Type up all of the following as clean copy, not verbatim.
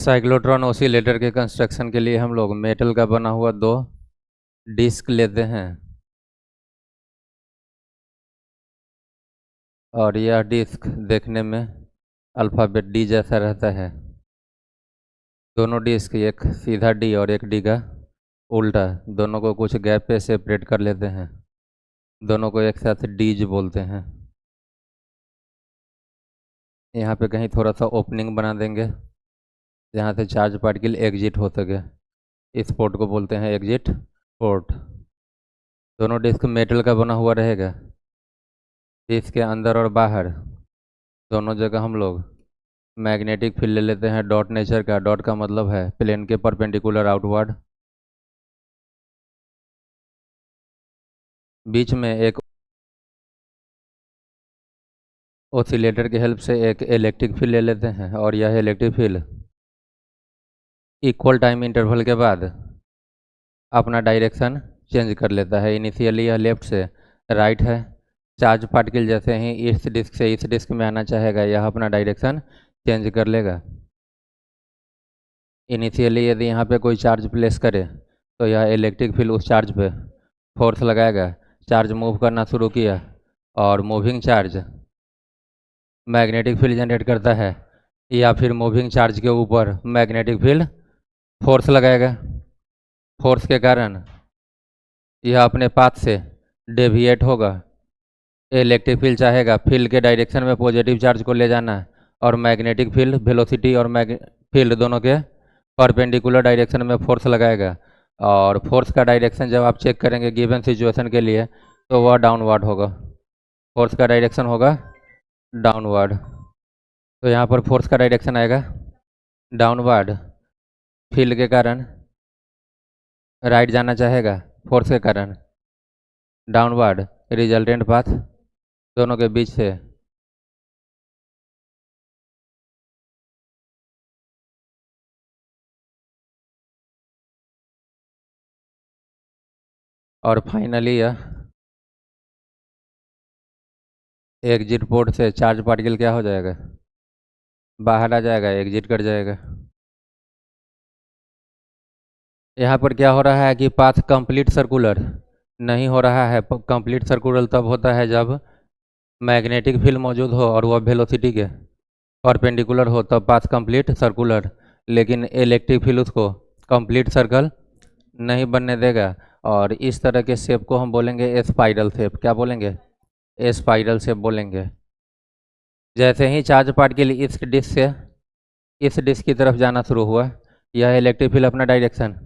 Cyclotron oscillator के construction के लिए हम लोग मेटल का बना हुआ 2 डिस्क लेते हैं और यह डिस्क देखने में अल्फ़ाबेट डी जैसा रहता है। दोनों डिस्क, एक सीधा डी और एक डी का उल्टा, दोनों को कुछ गैप पे सेपरेट कर लेते हैं। दोनों को एक साथ डीज बोलते हैं। यहाँ पे कहीं थोड़ा सा ओपनिंग बना देंगे जहाँ से चार्ज पार्टिकल एग्जिट हो सके। इस पोर्ट को बोलते हैं एग्जिट पोर्ट। दोनों डिस्क मेटल का बना हुआ रहेगा। डिस्क के अंदर और बाहर दोनों जगह हम लोग मैग्नेटिक फील्ड ले लेते हैं डॉट नेचर का। डॉट का मतलब है प्लेन के परपेंडिकुलर आउटवर्ड। बीच में एक ऑसिलेटर की हेल्प से एक इलेक्ट्रिक फील्ड ले लेते हैं और यह electric field equal time interval के बाद अपना डायरेक्शन चेंज कर लेता है। इनिशियली यह लेफ्ट से राइट है। चार्ज पार्टिकल जैसे ही इस डिस्क से इस डिस्क में आना चाहेगा, यह अपना डायरेक्शन चेंज कर लेगा। इनिशियली यदि यहाँ पे कोई चार्ज प्लेस करे तो यह इलेक्ट्रिक फील्ड उस चार्ज पे फोर्स लगाएगा। चार्ज मूव करना शुरू किया और moving charge magnetic field generate करता है, या फिर मूविंग चार्ज के ऊपर मैग्नेटिक फील्ड फोर्स लगाएगा। फोर्स के कारण यह अपने पाथ से डेविएट होगा। इलेक्ट्रिक फील्ड चाहेगा फील्ड के डायरेक्शन में पॉजिटिव चार्ज को ले जाना और मैग्नेटिक फील्ड वेलोसिटी और फील्ड दोनों के परपेंडिकुलर डायरेक्शन में फोर्स लगाएगा। और फोर्स का डायरेक्शन जब आप चेक करेंगे गिवन सिचुएशन के लिए तो वह डाउनवर्ड होगा। फोर्स का डायरेक्शन होगा डाउनवर्ड। तो यहाँ पर फोर्स का डायरेक्शन आएगा डाउनवर्ड। फील्ड के कारण राइट जाना चाहेगा, फोर्स के कारण डाउनवर्ड। रिजल्टेंट पाथ दोनों के बीच से और फाइनली यह एग्जिट पोर्ट से चार्ज पार्टिकल क्या हो जाएगा, बाहर आ जाएगा, एग्जिट कर जाएगा। यहाँ पर क्या हो रहा है कि पाथ कंप्लीट सर्कुलर नहीं हो रहा है। कंप्लीट सर्कुलर तब होता है जब मैग्नेटिक फील्ड मौजूद हो और वह वेलोसिटी के परपेंडिकुलर हो, तब पाथ कंप्लीट सर्कुलर। लेकिन इलेक्ट्रिक फील्ड उसको कंप्लीट सर्कल नहीं बनने देगा और इस तरह के शेप को हम बोलेंगे स्पाइरल शेप। क्या बोलेंगे? स्पाइरल शेप बोलेंगे। जैसे ही चार्ज पार्टिकल इस डिस्क से इस डिस्क की तरफ जाना शुरू हुआ, यह इलेक्ट्रिक फील्ड अपना डायरेक्शन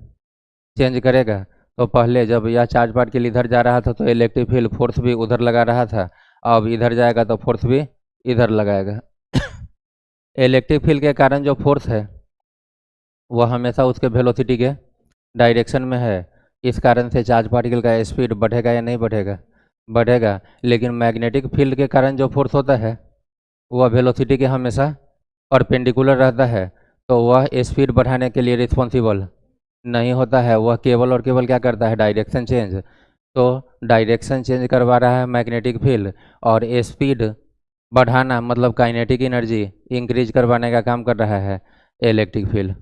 चेंज करेगा। तो पहले जब यह चार्ज पार्टिकल इधर जा रहा था तो इलेक्ट्रिक फील्ड फोर्स भी उधर लगा रहा था, अब इधर जाएगा तो फोर्स भी इधर लगाएगा। इलेक्ट्रिक फील्ड के कारण जो फोर्स है वह हमेशा उसके वेलोसिटी के डायरेक्शन में है। इस कारण से चार्ज पार्टिकल का स्पीड बढ़ेगा या नहीं बढ़ेगा? बढ़ेगा। लेकिन मैग्नेटिक फील्ड के कारण जो फोर्स होता है वह वेलोसिटी के हमेशा परपेंडिकुलर रहता है, तो वह स्पीड बढ़ाने के लिए रिस्पॉन्सिबल नहीं होता है। वह केवल और केवल क्या करता है? Direction change. तो डायरेक्शन चेंज करवा रहा है मैग्नेटिक फील्ड और स्पीड बढ़ाना मतलब काइनेटिक एनर्जी इंक्रीज करवाने का काम कर रहा है इलेक्ट्रिक फील्ड।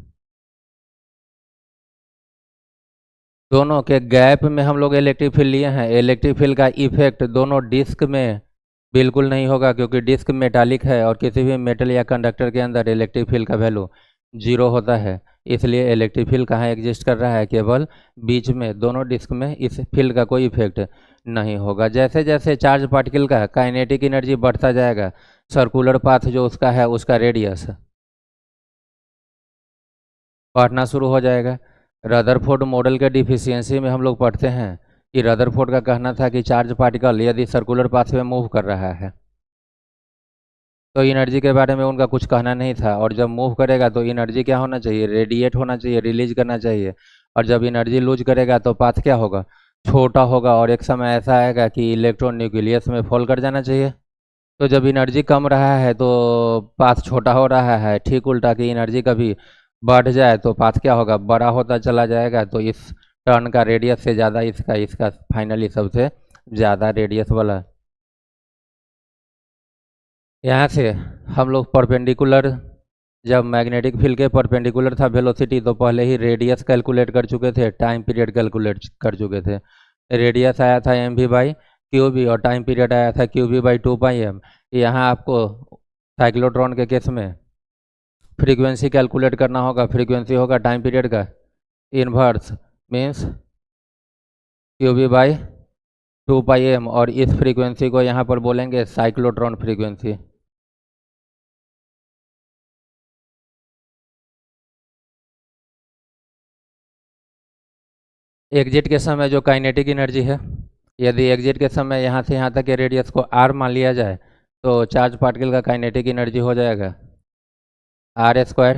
दोनों के गैप में हम लोग इलेक्ट्रिक फील्ड लिए हैं। इलेक्ट्रिक फील्ड का इफेक्ट दोनों डिस्क में बिल्कुल नहीं होगा, क्योंकि डिस्क मेटालिक है और किसी भी मेटल या कंडक्टर के अंदर इलेक्ट्रिक फील्ड का वैल्यू 0 होता है। इसलिए इलेक्ट्रिक फील्ड कहाँ एग्जिस्ट कर रहा है? केवल बीच में। दोनों डिस्क में इस फील्ड का कोई इफेक्ट नहीं होगा। जैसे जैसे चार्ज पार्टिकल का काइनेटिक एनर्जी बढ़ता जाएगा, सर्कुलर पाथ जो उसका है उसका रेडियस बढ़ना शुरू हो जाएगा। रदरफोर्ड मॉडल के डिफिशियंसी में हम लोग पढ़ते हैं कि रदरफोर्ड का कहना था कि चार्ज पार्टिकल यदि सर्कुलर पाथ में मूव कर रहा है तो एनर्जी के बारे में उनका कुछ कहना नहीं था, और जब मूव करेगा तो एनर्जी क्या होना चाहिए? रेडिएट होना चाहिए, रिलीज करना चाहिए। और जब एनर्जी लूज करेगा तो पाथ क्या होगा? छोटा होगा और एक समय ऐसा आएगा कि इलेक्ट्रॉन न्यूक्लियस में फॉल कर जाना चाहिए। तो जब एनर्जी कम रहा है तो पाथ छोटा हो रहा है। ठीक उल्टा कि एनर्जी कभी बढ़ जाए तो पाथ क्या होगा? बड़ा होता चला जाएगा। तो इस टर्न का रेडियस से ज़्यादा इसका इसका फाइनली सबसे ज़्यादा रेडियस वाला। यहाँ से हम लोग परपेंडिकुलर जब मैग्नेटिक फील्ड के परपेंडिकुलर था वेलोसिटी तो पहले ही रेडियस कैलकुलेट कर चुके थे, टाइम पीरियड कैलकुलेट कर चुके थे। रेडियस आया था mv/क्यूबी और टाइम पीरियड आया था qv/2πm। यहाँ आपको साइक्लोट्रॉन के केस में फ्रीक्वेंसी कैलकुलेट करना होगा। फ्रीक्वेंसी होगा टाइम पीरियड का इन्वर्स मीन्स qv/2πm, और इस फ्रीक्वेंसी को यहाँ पर बोलेंगे साइक्लोट्रॉन फ्रीक्वेंसी। एग्जिट के समय जो काइनेटिक एनर्जी है, यदि एग्जिट के समय यहाँ से यहाँ तक के रेडियस को r मान लिया जाए तो चार्ज पार्टिकल का काइनेटिक एनर्जी हो जाएगा r²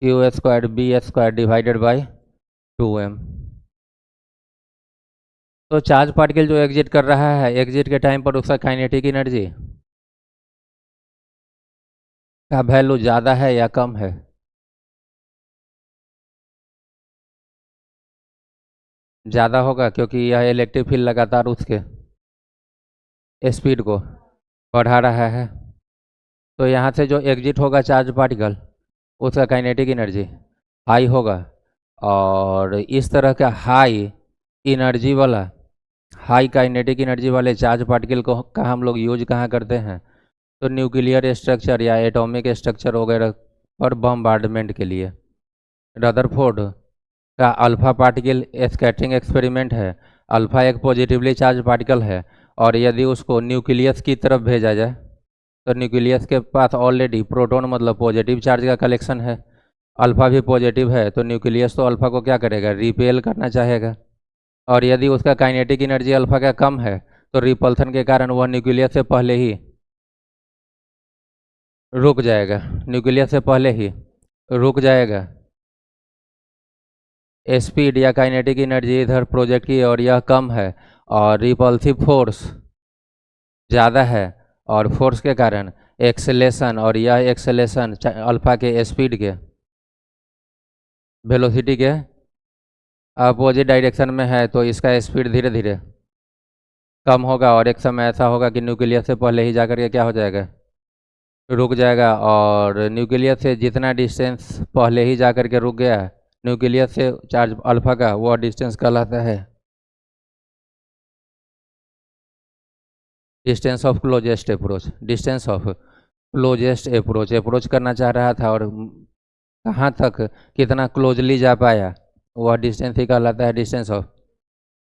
q² b² divided by 2m। तो चार्ज पार्टिकल जो एग्जिट कर रहा है, एग्जिट के टाइम पर उसका काइनेटिक एनर्जी का वैल्यू ज़्यादा है या कम है? ज़्यादा होगा, क्योंकि यह इलेक्ट्रिक फील्ड लगातार उसके स्पीड को बढ़ा रहा है। तो यहाँ से जो एग्जिट होगा चार्ज पार्टिकल, उसका काइनेटिक एनर्जी हाई होगा। और इस तरह का हाई एनर्जी वाला, हाई काइनेटिक एनर्जी वाले चार्ज पार्टिकल को का हम लोग यूज कहाँ करते हैं? तो न्यूक्लियर स्ट्रक्चर या एटॉमिक स्ट्रक्चर वगैरह पर बम्बार्डमेंट के लिए। रदरफोर्ड का अल्फा पार्टिकल स्कैटरिंग एक्सपेरिमेंट है। अल्फा एक पॉजिटिवली चार्ज पार्टिकल है, और यदि उसको न्यूक्लियस की तरफ भेजा जाए तो न्यूक्लियस के पास ऑलरेडी प्रोटॉन मतलब पॉजिटिव चार्ज का कलेक्शन है, अल्फा भी पॉजिटिव है, तो न्यूक्लियस तो अल्फा को क्या करेगा? रिपेल करना चाहेगा। और यदि उसका काइनेटिक एनर्जी अल्फा का कम है तो रिपल्सन के कारण वह न्यूक्लियस से पहले ही रुक जाएगा, न्यूक्लियस से पहले ही रुक जाएगा। स्पीड या काइनेटिक एनर्जी इधर प्रोजेक्ट की और यह कम है, और रिपल्सिव फोर्स ज़्यादा है, और फोर्स के कारण एक्सेलेशन, और यह एक्सेलेशन अल्फा के स्पीड के वेलोसिटी के अपोजिट डायरेक्शन में है, तो इसका स्पीड धीरे धीरे कम होगा, और एक समय ऐसा होगा कि न्यूक्लियस से पहले ही जाकर के क्या हो जाएगा? रुक जाएगा। और न्यूक्लियस से जितना डिस्टेंस पहले ही जाकर के रुक गया न्यूक्लियस से चार्ज अल्फा का, वह डिस्टेंस कहलाता है distance of closest approach. Distance of closest approach, approach करना चाह रहा था और कहाँ तक कितना क्लोजली जा पाया, वह डिस्टेंस ही कहलाता है डिस्टेंस ऑफ।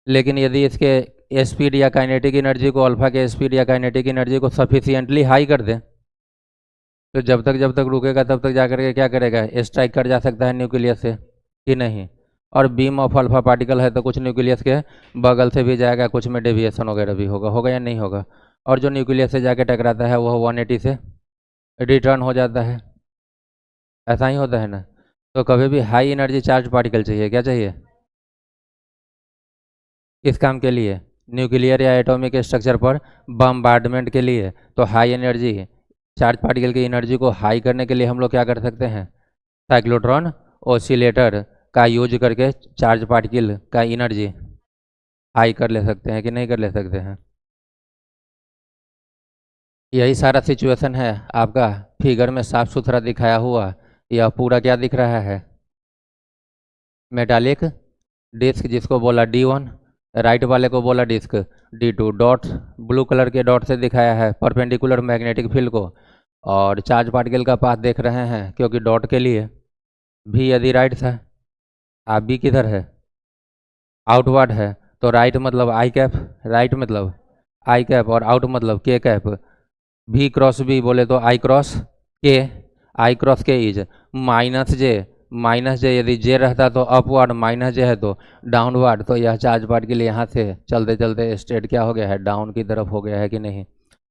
लेकिन यदि इसके स्पीड या काइनेटिक एनर्जी को, अल्फा के स्पीड या काइनेटिक एनर्जी को सफिशियंटली हाई कर दें तो जब तक रुकेगा तब तक जाकर के क्या करेगा? स्ट्राइक कर जा सकता है न्यूक्लियस से कि नहीं। और बीम ऑफ अल्फा पार्टिकल है तो कुछ न्यूक्लियस के बगल से भी जाएगा, कुछ में डेविएशन वगैरह भी होगा या नहीं होगा। और जो न्यूक्लियस से जाके टकराता है वह 180 से रिटर्न हो जाता है। ऐसा ही होता है ना। तो कभी भी हाई एनर्जी चार्ज पार्टिकल चाहिए, क्या चाहिए इस काम के लिए? न्यूक्लियर या एटॉमिक स्ट्रक्चर पर बम्बार्डमेंट के लिए। तो हाई एनर्जी चार्ज पार्टिकल की एनर्जी को हाई करने के लिए हम लोग क्या कर सकते हैं? साइक्लोट्रॉन ऑसिलेटर का यूज करके चार्ज पार्टिकल का एनर्जी हाई कर ले सकते हैं कि नहीं कर ले सकते हैं। यही सारा सिचुएशन है आपका फिगर में साफ सुथरा दिखाया हुआ। यह पूरा क्या दिख रहा है? मेटालिक डिस्क, जिसको बोला D1, राइट वाले को बोला disc D2। Dot blue colour के डॉट से दिखाया है परपेंडिकुलर मैग्नेटिक फील्ड को, और चार्ज पार्टिकल का पाथ देख रहे हैं, क्योंकि डॉट के लिए भी यदि राइट था, आप बी किधर है? आउटवर्ड है, तो राइट मतलब आई कैप, राइट मतलब आई कैप, और आउट मतलब के कैप। भी क्रॉस बी बोले तो आई क्रॉस के, आई क्रॉस के इज माइनस जे यदि जे रहता तो अपवर्ड, माइनस जे है तो डाउनवर्ड। तो यह चार्ज पार्टिकल यहाँ से चलते चलते स्ट्रेट क्या हो गया है? डाउन की तरफ हो गया है कि नहीं।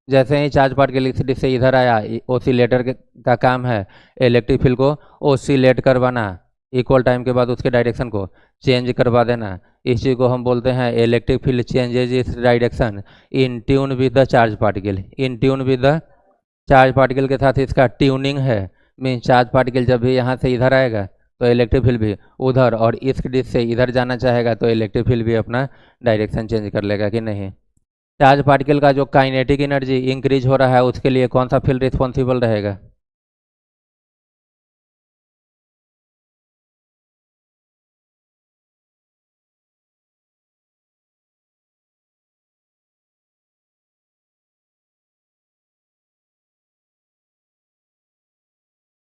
जैसे ही चार्ज पार्टिकल से इधर आया, ओसिलेटर का काम है इलेक्ट्रिक फील्ड को ओसिलेट करवाना, इक्वल टाइम के बाद उसके डायरेक्शन को चेंज करवा देना। इस चीज़ को हम बोलते हैं इलेक्ट्रिक फील्ड चेंजेज इस direction in tune with the charge particle. In tune with the charge particle के साथ इसका ट्यूनिंग है। मीन चार्ज पार्टिकल जब भी यहाँ से इधर आएगा तो इलेक्ट्रिक फील्ड भी उधर, और इस डिस्क से इधर जाना चाहेगा तो इलेक्ट्रिक फील्ड भी अपना डायरेक्शन चेंज कर लेगा कि नहीं। चार्ज पार्टिकल का जो काइनेटिक एनर्जी इंक्रीज हो रहा है उसके लिए कौन सा फील्ड रिस्पॉन्सिबल रहेगा?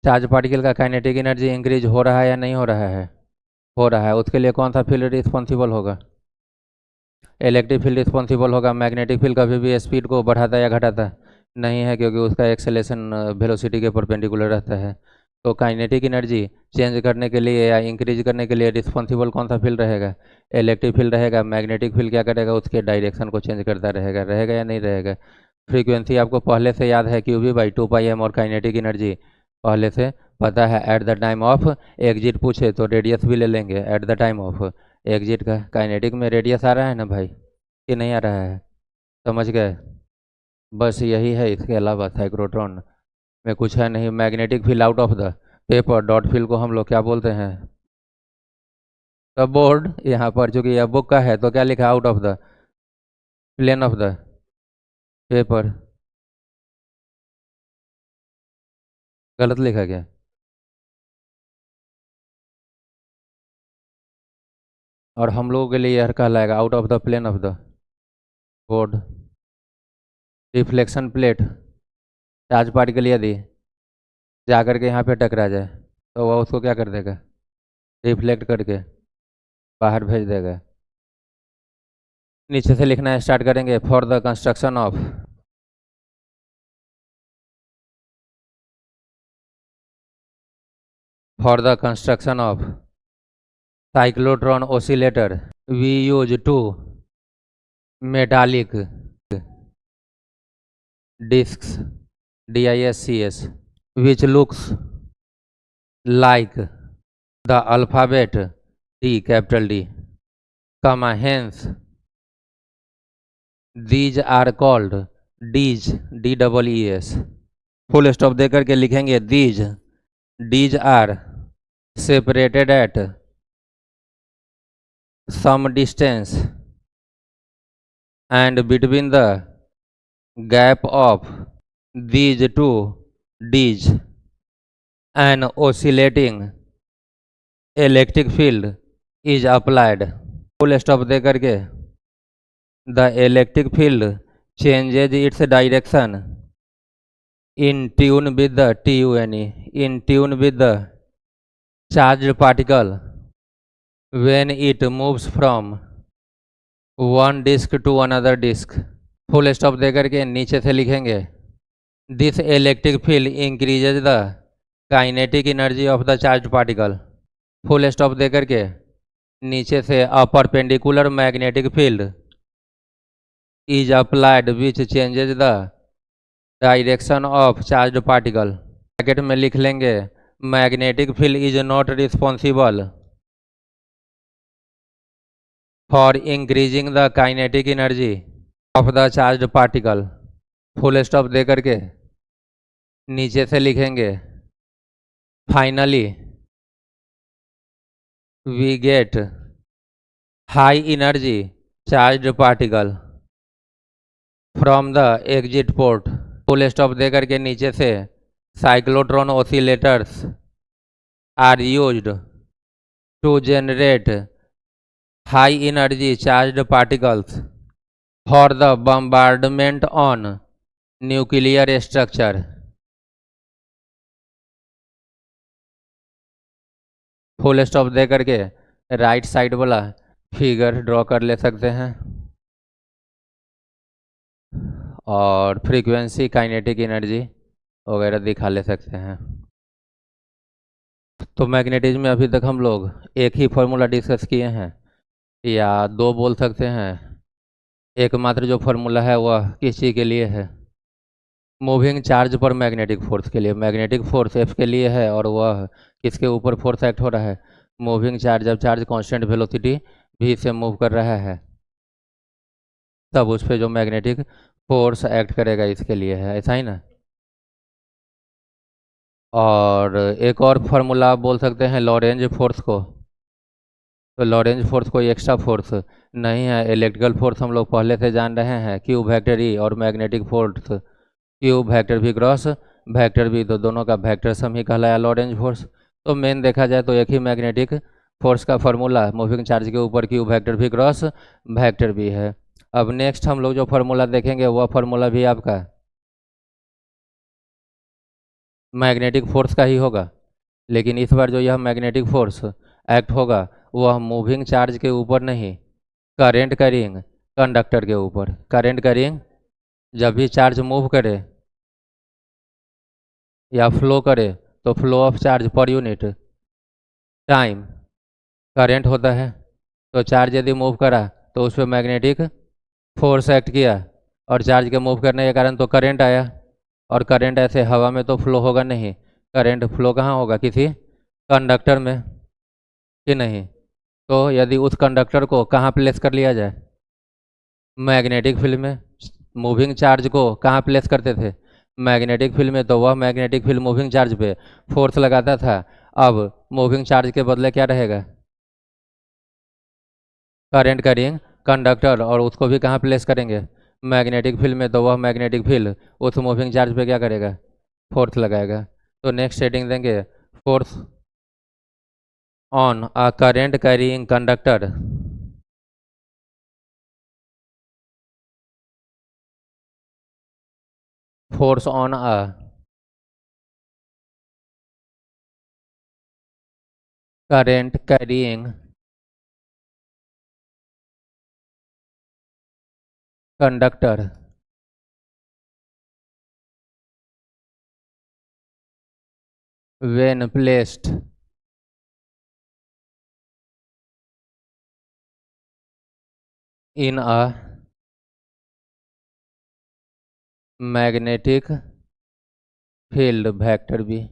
चार्ज पार्टिकल का काइनेटिक एनर्जी इंक्रीज हो रहा है या नहीं हो रहा है? हो रहा है। उसके लिए कौन सा फील्ड रिस्पॉन्सिबल होगा? इलेक्ट्रिक फील्ड रिस्पॉन्सिबल होगा। मैग्नेटिक फील्ड कभी भी स्पीड को बढ़ाता है या घटाता है? नहीं है, क्योंकि उसका एक्सेलेरेशन वेलोसिटी के परपेंडिकुलर रहता है। तो काइनेटिक एनर्जी चेंज करने के लिए या इंक्रीज करने के लिए रिस्पॉन्सिबल कौन सा फील्ड रहेगा? इलेक्ट्रिक फील्ड रहेगा। मैग्नेटिक फील्ड क्या करेगा? उसके डायरेक्शन को चेंज करता रहेगा। रहेगा या नहीं रहेगा? फ्रीक्वेंसी आपको पहले से याद है, QV/2πm, और काइनेटिक एनर्जी पहले से पता है। At the time of exit पूछे तो रेडियस भी ले लेंगे। At the time of exit का काइनेटिक में रेडियस आ रहा है ना भाई, कि नहीं आ रहा है? समझ गए? बस यही है, इसके अलावा साइक्लोट्रॉन में कुछ है नहीं। Magnetic field out of the paper dot field को हम लोग क्या बोलते हैं? तो बोर्ड यहाँ पर चूंकि यह बुक का है तो क्या लिखा? Out of the plane of the paper. गलत लिखा गया। और हम लोगों के लिए यह कहलाएगा out of the plane of the board. Reflection plate charge particle यदि जा करके यहाँ पे टकरा जाए तो वह उसको क्या कर देगा? रिफ्लेक्ट करके बाहर भेज देगा। नीचे से लिखना स्टार्ट करेंगे। For the construction of cyclotron oscillator we use two metallic discs DISCs which looks like the alphabet D, capital D, comma, hence these are called Ds, DEES। Full stop दे करके लिखेंगे D's are separated at some distance and between the gap of these two D's an oscillating electric field is applied। Full stop दे करके the electric field changes its direction in tune with the charged particle when it moves from one disk to another disk। Full stop दे करके नीचे से लिखेंगे this electric field increases the kinetic energy of the charge particle. Full stop दे करके नीचे से a perpendicular magnetic field is applied which changes the direction of charge particle. Bracket में लिख लेंगे magnetic field is not responsible for increasing the kinetic energy of the charge particle. Full stop दे करके नीचे से लिखेंगे finally we get high energy charge particle from the exit port. Full stop दे करके नीचे से cyclotron oscillators are used to generate high energy charge particles for the bombardment on nuclear structure. Full stop दे करके right side वाला figure draw कर ले सकते हैं और फ्रीक्वेंसी, काइनेटिक एनर्जी वगैरह दिखा ले सकते हैं। तो मैग्नेटिज्म में अभी तक हम लोग एक ही फॉर्मूला डिस्कस किए हैं या दो बोल सकते हैं। एकमात्र जो फॉर्मूला है वह किस चीज़ के लिए है? मूविंग चार्ज पर मैग्नेटिक फोर्स के लिए। मैग्नेटिक फोर्स F के लिए है और वह किसके ऊपर फोर्स एक्ट हो रहा है? Moving charge. जब चार्ज कांस्टेंट वेलोसिटी v से मूव कर रहा है तब उस पर जो मैग्नेटिक फोर्स एक्ट करेगा, इसके लिए है। ऐसा ही ना? और एक और फार्मूला बोल सकते हैं लॉरेंज फोर्स को। तो लॉरेंज फोर्स कोई एक्स्ट्रा फोर्स नहीं है। इलेक्ट्रिकल फोर्स हम लोग पहले से जान रहे हैं, Q वेक्टर E, और magnetic force Q vector V cross vector V, तो दोनों का वेक्टर सम ही कहलाया लॉरेंज फोर्स। तो मेन देखा जाए तो एक ही मैग्नेटिक फोर्स का फार्मूला मूविंग चार्ज के ऊपर Q vector V cross vector V है। अब नेक्स्ट हम लोग जो फार्मूला देखेंगे वह फार्मूला भी आपका मैग्नेटिक फोर्स का ही होगा। लेकिन इस बार जो यह मैग्नेटिक फोर्स एक्ट होगा वह मूविंग चार्ज के ऊपर नहीं, करेंट कैरिंग कंडक्टर के ऊपर। करेंट कैरिंग जब भी चार्ज मूव करे या फ्लो करे तो flow of charge per unit time current होता है। तो चार्ज यदि मूव करा तो उस पर मैग्नेटिक फोर्स एक्ट किया और चार्ज के मूव करने के कारण तो करंट आया। और करंट ऐसे हवा में तो फ्लो होगा नहीं, करंट फ्लो कहाँ होगा, किसी कंडक्टर में, कि नहीं। तो यदि उस कंडक्टर को कहाँ प्लेस कर लिया जाए, मैग्नेटिक फील्ड में। मूविंग चार्ज को कहाँ प्लेस करते थे, मैग्नेटिक फील्ड में। तो वह मैग्नेटिक फील्ड मूविंग चार्ज पे फोर्स लगाता था। अब मूविंग चार्ज के बदले क्या रहेगा, करंट कैरिंग कंडक्टर, और उसको भी कहाँ प्लेस करेंगे, मैग्नेटिक फील्ड में। तो वह मैग्नेटिक फील्ड उस मूविंग चार्ज पे क्या करेगा, फोर्स लगाएगा। तो नेक्स्ट हेडिंग देंगे force on a current carrying conductor. Force on a current carrying conductor when placed in a magnetic field vector B।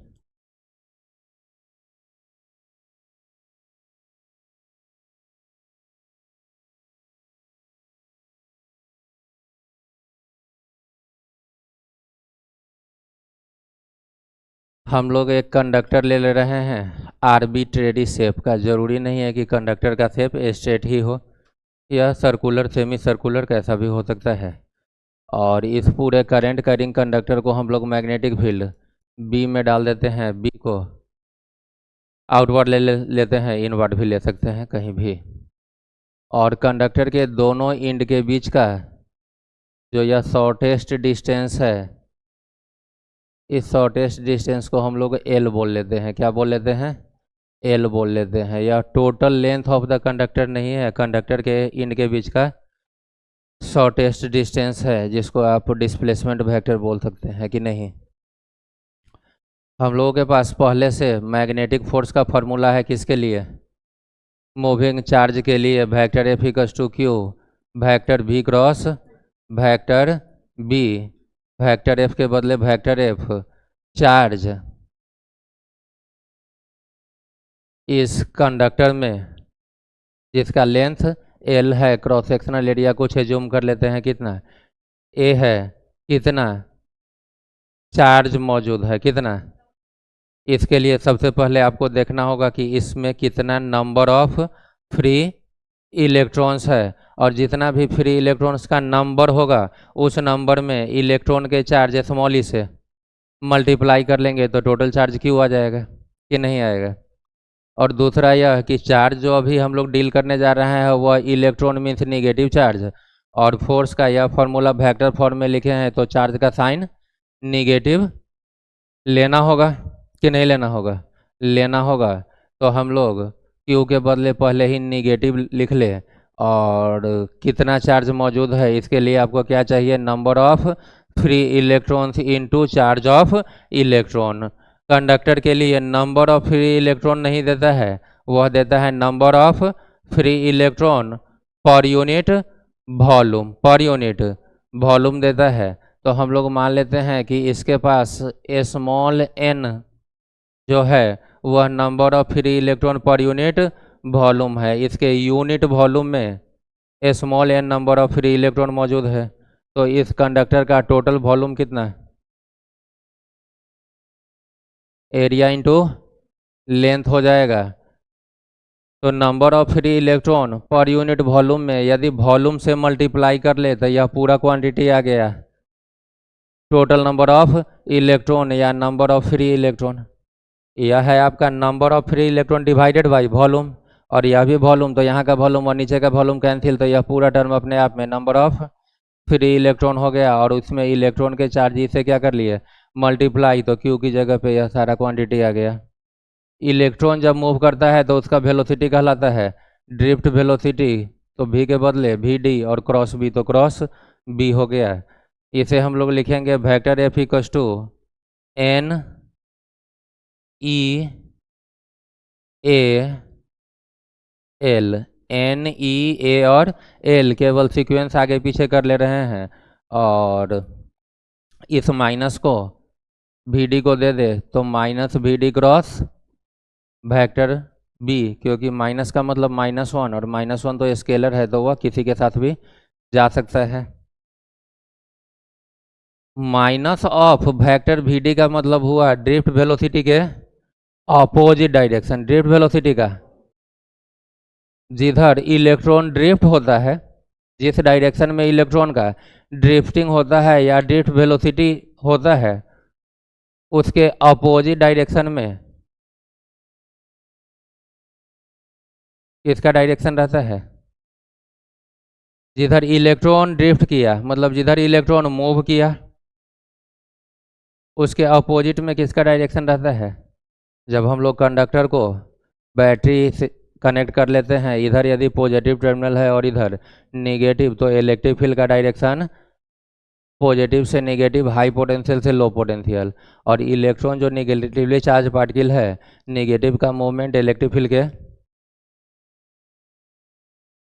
हम लोग एक कंडक्टर ले रहे हैं आर्बिट्रेरी शेप का। जरूरी नहीं है कि कंडक्टर का शेप स्ट्रेट ही हो, यह सर्कुलर सेमी सर्कुलर कैसा भी हो सकता है। और इस पूरे करंट कैरिंग कंडक्टर को हम लोग मैग्नेटिक फील्ड बी में डाल देते हैं। बी को आउटवर्ड लेते हैं, इनवर्ड भी ले सकते हैं कहीं भी। और कंडक्टर के दोनों एंड के बीच का जो यह शॉर्टेस्ट डिस्टेंस है, इस शॉर्टेस्ट डिस्टेंस को हम लोग एल बोल लेते हैं। क्या बोल लेते हैं, एल बोल लेते हैं। यह total length of the conductor नहीं है, कंडक्टर के एंड के बीच का शॉर्टेस्ट डिस्टेंस है, जिसको आप डिस्प्लेसमेंट वेक्टर बोल सकते हैं, कि नहीं। हम लोगों के पास पहले से मैग्नेटिक फोर्स का फॉर्मूला है, किसके लिए, मूविंग चार्ज के लिए। Vector F equals to Q vector V cross vector B. Vector F के बदले वेक्टर एफ चार्ज इस कंडक्टर में जिसका लेंथ एल है, क्रॉस सेक्शनल एरिया कुछ जूम कर लेते हैं, कितना ए है, कितना चार्ज मौजूद है, कितना। इसके लिए सबसे पहले आपको देखना होगा कि इसमें कितना नंबर ऑफ फ्री इलेक्ट्रॉन्स है। और जितना भी फ्री इलेक्ट्रॉन्स का नंबर होगा उस नंबर में इलेक्ट्रॉन के चार्ज स्मॉल ई से मल्टीप्लाई कर लेंगे तो टोटल चार्ज क्यू आ जाएगा, कि नहीं आएगा। और दूसरा यह कि चार्ज जो अभी हम लोग डील करने जा रहे हैं वह इलेक्ट्रॉन मीन्स निगेटिव चार्ज। और फोर्स का यह फॉर्मूला वेक्टर फॉर्म में लिखे हैं, तो चार्ज का साइन निगेटिव लेना होगा, कि नहीं लेना होगा, लेना होगा। तो हम लोग क्यू के बदले पहले ही निगेटिव लिख ले। और कितना चार्ज मौजूद है, इसके लिए आपको क्या चाहिए, number of free electrons into charge of electron. Conductor के लिए नंबर ऑफ फ्री इलेक्ट्रॉन नहीं देता है, वह देता है number of free electron per unit volume, पर यूनिट वॉल्यूम देता है। तो हम लोग मान लेते हैं कि इसके पास स्मॉल एन जो है वह number of free electron per unit volume है। इसके यूनिट वॉल्यूम में small N number of free electron मौजूद है। तो इस कंडक्टर का टोटल वॉल्यूम कितना है, एरिया इंटू लेंथ हो जाएगा। तो number of free electron per unit volume में यदि वॉल्यूम से मल्टीप्लाई कर ले तो यह पूरा क्वांटिटी आ गया, टोटल नंबर ऑफ इलेक्ट्रॉन या नंबर ऑफ फ्री इलेक्ट्रॉन। यह है आपका number of free electron divided by volume, और यह भी वॉल्यूम। तो यहाँ का वॉल्यूम और नीचे का वॉल्यूम कैंसिल, तो यह पूरा टर्म अपने आप में नंबर ऑफ फ्री इलेक्ट्रॉन हो गया। और उसमें इलेक्ट्रॉन के चार्ज से क्या कर लिए, मल्टीप्लाई, तो क्यू की जगह पे यह सारा क्वांटिटी आ गया। इलेक्ट्रॉन जब मूव करता है तो उसका वेलोसिटी कहलाता है ड्रिफ्ट वेलोसिटी, तो v के बदले वी डी और क्रॉस b तो क्रॉस b हो गया। इसे हम लोग लिखेंगे vector f equals to N E A L, N E A और एल केवल सीक्वेंस आगे पीछे कर ले रहे हैं, और इस माइनस को वी डी को दे दे तो minus V D cross vector B, क्योंकि माइनस का मतलब -1 और -1 तो स्केलर है तो वह किसी के साथ भी जा सकता है। Minus of vector V D का मतलब हुआ ड्रिफ्ट वेलोसिटी के अपोजिट डायरेक्शन। ड्रिफ्ट वेलोसिटी का जिधर इलेक्ट्रॉन ड्रिफ्ट होता है, जिस डायरेक्शन में इलेक्ट्रॉन का ड्रिफ्टिंग होता है या ड्रिफ्ट वेलोसिटी होता है, उसके अपोजिट डायरेक्शन में किसका डायरेक्शन रहता है? जिधर इलेक्ट्रॉन ड्रिफ्ट किया मतलब जिधर इलेक्ट्रॉन मूव किया, उसके अपोजिट में किसका डायरेक्शन रहता है? जब हम लोग कंडक्टर को बैटरी से कनेक्ट कर लेते हैं, इधर यदि पॉजिटिव टर्मिनल है और इधर नेगेटिव, तो इलेक्ट्रिक फील्ड का डायरेक्शन पॉजिटिव से नेगेटिव, हाई पोटेंशियल से लो पोटेंशियल। और इलेक्ट्रॉन जो नेगेटिवली चार्ज पार्टिकल है, नेगेटिव का मूवमेंट इलेक्ट्रिक फील्ड के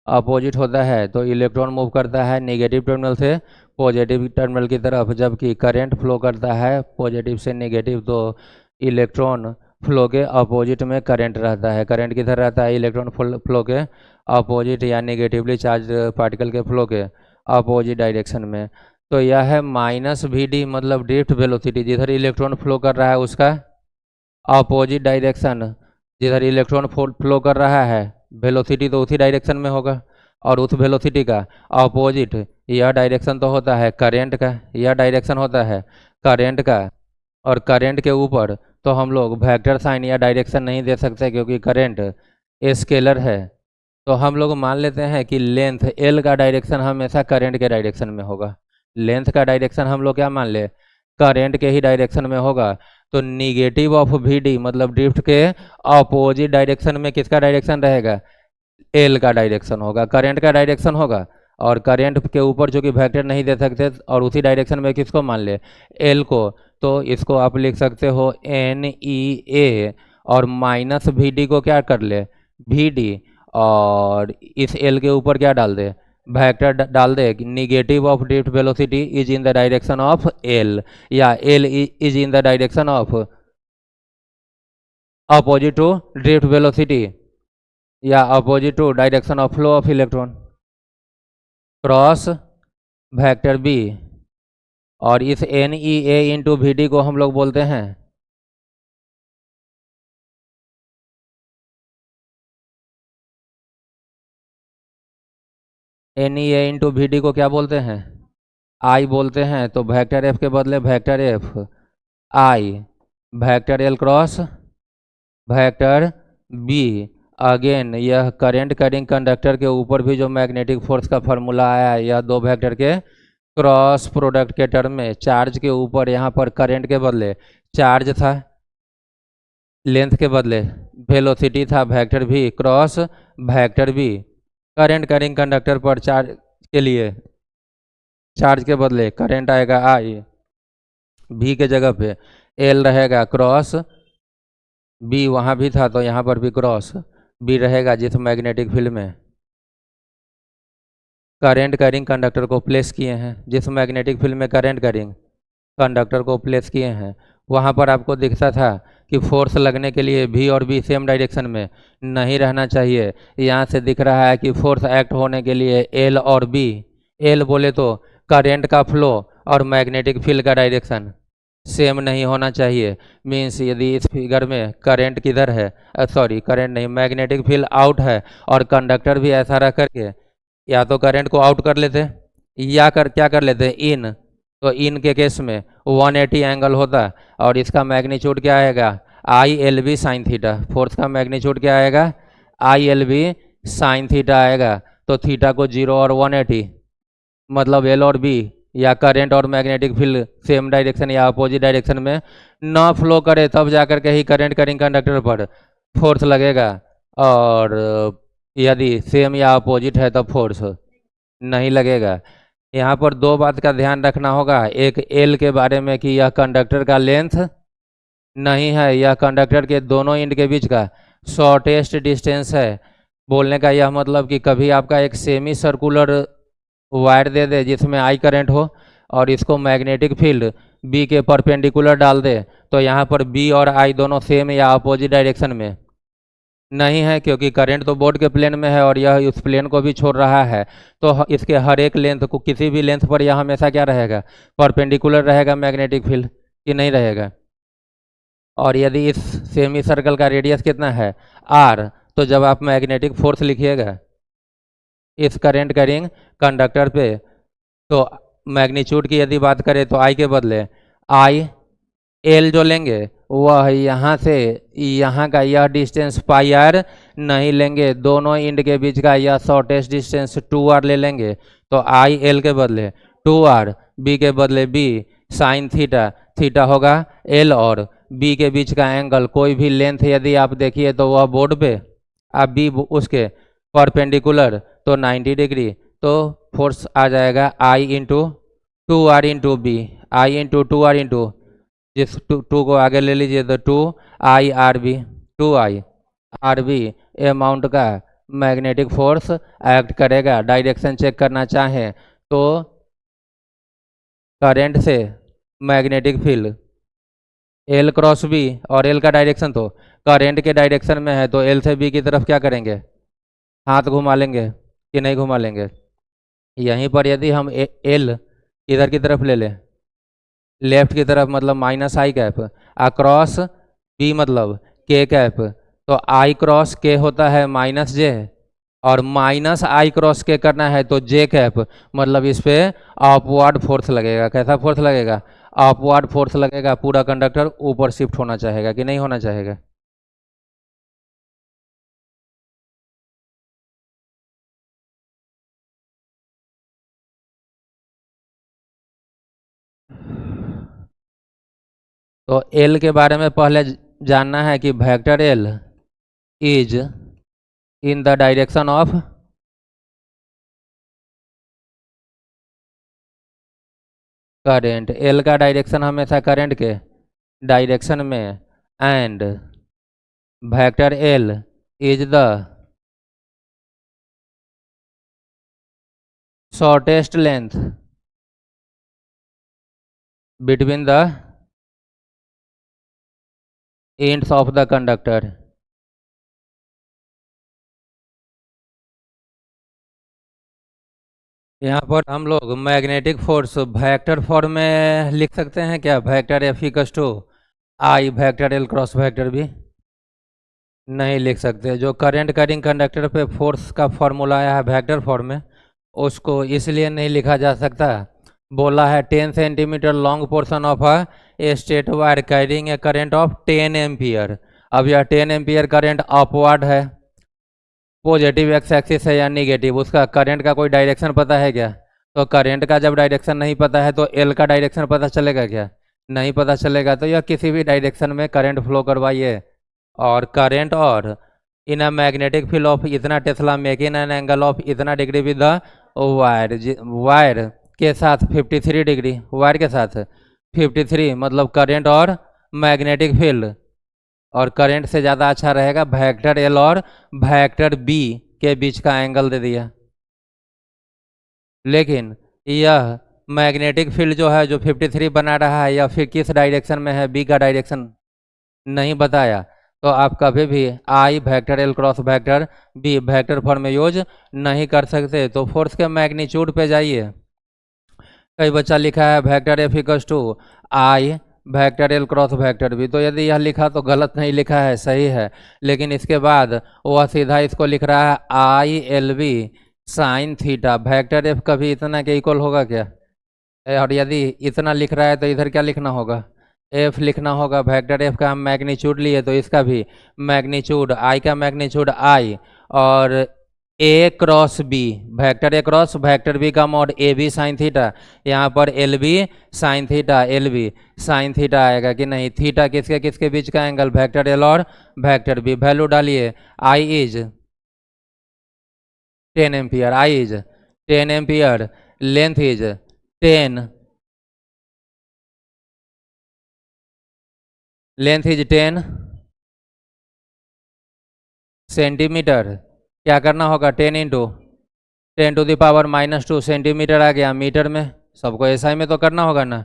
अपोजिट होता है, तो इलेक्ट्रॉन मूव करता है नेगेटिव टर्मिनल से पॉजिटिव टर्मिनल की तरफ, जबकि करंट फ्लो करता है पॉजिटिव से नेगेटिव, तो इलेक्ट्रॉन फ्लो के अपोजिट में करंट रहता है। करंट किधर रहता है? इलेक्ट्रॉन फ्लो के अपोजिट या नेगेटिवली चार्ज पार्टिकल के फ्लो के अपोजिट डायरेक्शन में। तो यह है माइनस वी डी मतलब ड्रिफ्ट वेलोसिटी, जिधर इलेक्ट्रॉन फ्लो कर रहा है उसका अपोजिट डायरेक्शन। जिधर इलेक्ट्रॉन फ्लो कर रहा है वेलोसिटी तो उसी डायरेक्शन में होगा, और उस वेलोसिटी का अपोजिट यह डायरेक्शन तो होता है करंट का, यह डायरेक्शन होता है करंट का। और करंट के ऊपर तो हम लोग वेक्टर साइन या डायरेक्शन नहीं दे सकते क्योंकि करंट स्केलर है। तो हम लोग मान लेते हैं कि लेंथ एल का डायरेक्शन हमेशा करंट के डायरेक्शन में होगा। लेंथ का डायरेक्शन हम लोग क्या मान ले? करंट के ही डायरेक्शन में होगा। तो निगेटिव ऑफ वी डी मतलब ड्रिफ्ट के अपोजिट डायरेक्शन में किसका डायरेक्शन रहेगा? एल का डायरेक्शन होगा, करंट का डायरेक्शन होगा। और करंट के ऊपर जो कि वेक्टर नहीं दे सकते, और उसी डायरेक्शन में किसको मान ले? एल को। तो इसको आप लिख सकते हो एन ई ए, और माइनस वी डी को क्या कर ले? वी डी, और इस एल के ऊपर क्या डाल दे? वेक्टर डाल दे। Negative of drift velocity is in the direction of L, या L is in the direction of opposite to drift velocity, या opposite to direction of flow of electron cross vector B. और इस N E A into V D को हम लोग बोलते हैं N E A into V D को क्या बोलते हैं? आई बोलते हैं। तो वेक्टर एफ के बदले vector F I, vector L cross vector B. Again यह करंट कैरिंग कंडक्टर के ऊपर भी जो मैग्नेटिक फोर्स का फॉर्मूला आया है, यह दो वेक्टर के क्रॉस प्रोडक्ट के टर्म में। चार्ज के ऊपर यहाँ पर करंट के बदले चार्ज था, लेंथ के बदले वेलोसिटी था, वेक्टर भी क्रॉस वेक्टर भी। करंट कैरिंग कंडक्टर पर चार्ज के लिए चार्ज के बदले करंट आएगा आई, भी के जगह पे एल रहेगा, क्रॉस बी वहाँ भी था तो यहाँ पर भी क्रॉस बी रहेगा, जिस मैग्नेटिक फील्ड में करंट कैरिंग कंडक्टर को प्लेस किए हैं। जिस मैग्नेटिक फील्ड में करंट कैरिंग कंडक्टर को प्लेस किए हैं, वहाँ पर आपको दिखता था कि फोर्स लगने के लिए भी और बी सेम डायरेक्शन में नहीं रहना चाहिए। यहाँ से दिख रहा है कि फोर्स एक्ट होने के लिए एल और बी, एल बोले तो करंट का फ्लो और मैग्नेटिक फील्ड का डायरेक्शन सेम नहीं होना चाहिए। मीन्स यदि इस फिगर में करंट किधर है, सॉरी करंट नहीं, मैग्नेटिक फील्ड आउट है और कंडक्टर भी ऐसा रख करके या तो करंट को आउट कर लेते या क्या कर लेते इन, तो इन के केस में 180 एंगल होता और इसका मैग्नीट्यूड क्या आएगा? I L B sine theta. Force का मैग्नीट्यूड क्या आएगा? I L B sine theta आएगा। तो थीटा को 0 और 180 मतलब एल और बी या करंट और मैग्नेटिक फील्ड सेम डायरेक्शन या अपोजिट डायरेक्शन में ना फ्लो करे तब जाकर के ही करंट करिंग कंडक्टर पर फोर्स लगेगा, और यदि सेम या अपोजिट है तब फोर्स नहीं लगेगा। यहाँ पर दो बात का ध्यान रखना होगा, एक एल के बारे में कि यह कंडक्टर का लेंथ नहीं है, यह कंडक्टर के दोनों एंड के बीच का शॉर्टेस्ट डिस्टेंस है। बोलने का यह मतलब कि कभी आपका एक सेमी सर्कुलर वायर दे दे जिसमें आई करंट हो और इसको मैग्नेटिक फील्ड बी के परपेंडिकुलर डाल दे, तो यहाँ पर बी और आई दोनों सेम या अपोजिट डायरेक्शन में नहीं है, क्योंकि करंट तो बोर्ड के प्लेन में है और यह उस प्लेन को भी छोड़ रहा है, तो इसके हर एक लेंथ को किसी भी लेंथ पर यह हमेशा क्या रहेगा, परपेंडिकुलर रहेगा मैग्नेटिक फील्ड, कि नहीं रहेगा। और यदि इस सेमी सर्कल का रेडियस कितना है आर, तो जब आप मैग्नेटिक फोर्स लिखिएगा इस करंट करिंग कंडक्टर पे, तो मैग्नीट्यूड की यदि बात करें तो आई के बदले आई एल जो लेंगे वह यहाँ से यहाँ का यह डिस्टेंस पाई आर नहीं लेंगे, दोनों एंड के बीच का यह शॉर्टेस्ट डिस्टेंस 2r ले लेंगे। तो आई एल के बदले 2r, बी के बदले बी साइन थीटा, थीटा होगा एल और बी के बीच का एंगल, कोई भी लेंथ यदि आप देखिए तो वह बोर्ड पे आप बी उसके परपेंडिकुलर तो 90 डिग्री, तो फोर्स आ जाएगा I into 2r into B, I into 2r into जिस टू को आगे ले लीजिए तो 2i RB, 2i RB amount का मैग्नेटिक फोर्स एक्ट करेगा। डायरेक्शन चेक करना चाहें तो करंट से magnetic field L cross B, और एल का डायरेक्शन तो करंट के डायरेक्शन में है, तो एल से बी की तरफ क्या करेंगे, हाथ घुमा लेंगे कि नहीं घुमा लेंगे। यहीं पर यदि हम एल इधर की तरफ ले लें, लेफ्ट की तरफ मतलब माइनस आई कैप, अक्रॉस बी मतलब के कैप, तो आई क्रॉस के होता है माइनस जे, और माइनस आई क्रॉस के करना है तो जे कैप, मतलब इस पे अपवर्ड फोर्स लगेगा। कैसा फोर्स लगेगा, अपवर्ड फोर्स लगेगा। पूरा कंडक्टर ऊपर शिफ्ट होना चाहेगा कि नहीं होना चाहेगा। तो एल के बारे में पहले जानना है कि vector L is in the direction of current, L का डायरेक्शन हमेशा करंट के डायरेक्शन में, and vector L is the shortest length between the ends of the conductor. यहाँ पर हम लोग मैग्नेटिक फोर्स वेक्टर फॉर्म में लिख सकते हैं क्या, vector F equals to I vector L cross vector भी नहीं लिख सकते। जो करंट करिंग कंडक्टर पे फोर्स का फॉर्मूला आया है वेक्टर फॉर्म में, उसको इसलिए नहीं लिखा जा सकता, बोला है 10 centimetre long portion of A state wire carrying a current of 10 ampere. अब यह 10 एम्पियर करंट अपवर्ड है, पॉजिटिव एक्स एक्सिस है या निगेटिव, उसका करंट का कोई डायरेक्शन पता है क्या, तो करंट का जब डायरेक्शन नहीं पता है तो एल का डायरेक्शन पता चलेगा क्या, नहीं पता चलेगा। तो यह किसी भी डायरेक्शन में करंट फ्लो करवाइए, और करंट और in a magnetic field of इतना tesla making an angle of इतना degree with the wire, wire के साथ 53 डिग्री, वायर के साथ 53 मतलब करंट और मैग्नेटिक फील्ड, और करंट से ज़्यादा अच्छा रहेगा वेक्टर एल और वेक्टर बी के बीच का एंगल दे दिया। लेकिन यह मैग्नेटिक फील्ड जो है जो 53 बना रहा है, या फिर किस डायरेक्शन में है, बी का डायरेक्शन नहीं बताया, तो आप कभी भी I vector L cross vector B vector form में यूज नहीं कर सकते। तो फोर्स के मैग्नीट्यूड पे जाइए, कई बच्चा लिखा है vector F equals to I vector L cross vector B, तो यदि यह लिखा तो गलत नहीं लिखा है, सही है, लेकिन इसके बाद वह सीधा इसको लिख रहा है I L B sine theta. Vector F कभी इतना के इक्वल होगा क्या, और यदि इतना लिख रहा है तो इधर क्या लिखना होगा, एफ लिखना होगा। वेक्टर एफ का हम मैग्नीट्यूड लिए तो इसका भी मैग्नीट्यूड आई का मैग्नीट्यूड आई और A cross B, vector A cross vector B का mod A B sine theta, यहाँ पर L B sine theta, L B sine theta आएगा कि नहीं। थीटा किसके किसके बीच का एंगल, वेक्टर एल और वेक्टर बी। वैल्यू डालिए, I is 10 ampere, I is 10 ampere, length is 10, length is 10 centimetre. क्या करना होगा, 10 इंटू 10⁻⁻² सेंटीमीटर आ गया मीटर में, सबको एसआई में तो करना होगा ना।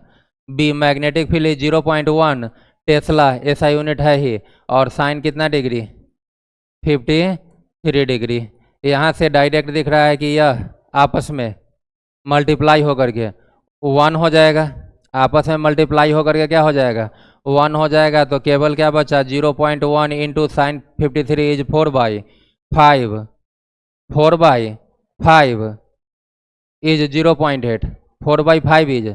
B magnetic field is 0.1 tesla, SI unit है ही, और साइन कितना डिग्री, 53 डिग्री। यहाँ से डायरेक्ट दिख रहा है कि यह आपस में मल्टीप्लाई होकर के 1 हो जाएगा, आपस में मल्टीप्लाई होकर के क्या हो जाएगा, 1 हो जाएगा। तो केवल क्या बचा, 0.1 into sine 53 is 4/5, 4/5 is 0.8, 4/5 is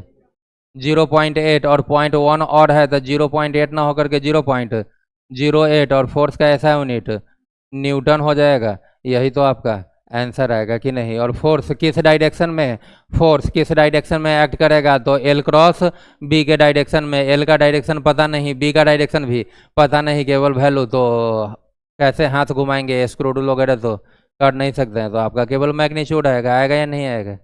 0.8, और 0.1 और है तो 0.8 ना होकर के 0.08, और फोर्स का ऐसा यूनिट न्यूटन हो जाएगा। यही तो आपका आंसर आएगा कि नहीं। और फोर्स किस डायरेक्शन में, फोर्स किस डायरेक्शन में एक्ट करेगा, तो एल क्रॉस बी के डायरेक्शन में। एल का डायरेक्शन पता नहीं, बी का डायरेक्शन भी पता नहीं, केवल वैल्यू, तो कैसे हाथ घुमाएंगे, स्क्रू वगैरह तो कर नहीं सकते हैं, तो आपका केवल मैग्नीट्यूड आएगा, आएगा या नहीं आएगा।